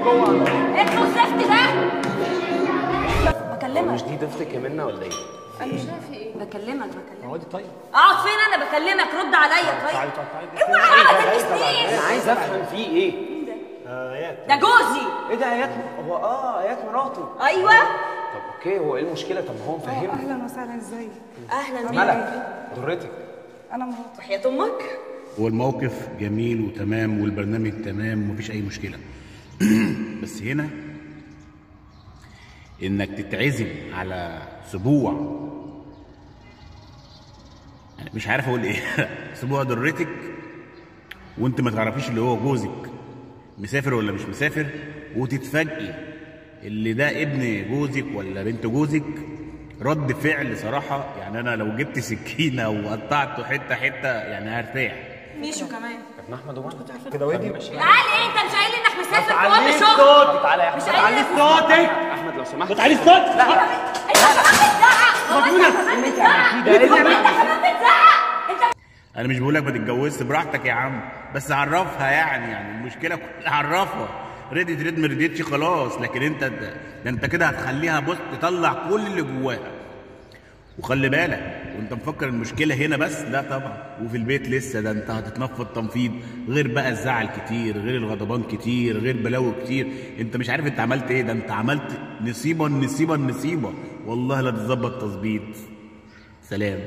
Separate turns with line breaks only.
جوه عندك.
اكلوا الزفت ده. بكلمك.
مش دي ضيفتك يا منى ولا ايه؟
انا مش عارفه ايه. بكلمك.
اقعدي طيب.
اقعد فين؟ انا بكلمك، رد عليا. طيب
تعالي.
اوعى ما تلمسنيش.
انا عايز افهم فيه ايه.
ايات.
ده جوزي.
ايه ده ايات؟ هو ايات مراته.
ايوه.
طب اوكي، هو ايه المشكله؟ طب ما هو مفهمني.
اهلا وسهلا، ازيك؟
اهلا بيك.
مالك؟ ضرتك؟
انا مراتي.
وحياة امك.
والموقف جميل وتمام والبرنامج تمام ومفيش اي مشكله. بس هنا انك تتعزم على اسبوع، يعني مش عارف اقول ايه. اسبوع ضرتك وانت ما تعرفيش اللي هو جوزك مسافر ولا مش مسافر، وتتفاجئي اللي ده ابن جوزك ولا بنت جوزك. رد فعل صراحه، يعني انا لو جبت سكينه وقطعته حته حته يعني هرتاح.
ميشو كمان.
ابن احمد ومعنى
كده ودي
تعال. ايه انت مش قايل لي انك مسافر في وقت
تعالي
شغل؟
صوتك.
تعالى يا احمد.
مش قايل لي
صوتك.
احمد لو سمحت.
تعالي صوتك. لا
انت كمان بتزعق. هو انت كمان بتزعق. انت كمان بتزعق.
انا مش بقولك ما تتجوزش، براحتك يا عم، بس عرفها يعني المشكله كلها عرفها. ردت رد ما ردتش خلاص، لكن ده انت كده هتخليها بص تطلع كل اللي جواها. وخلي بالك وانت مفكر المشكله هنا بس، لا طبعا، وفي البيت لسه، ده انت هتتنفض تنفيض، غير بقى الزعل كتير، غير الغضبان كتير، غير بلاوي كتير. انت مش عارف انت عملت ايه، ده انت عملت نصيبه والله لا تظبط تظبيط. سلام.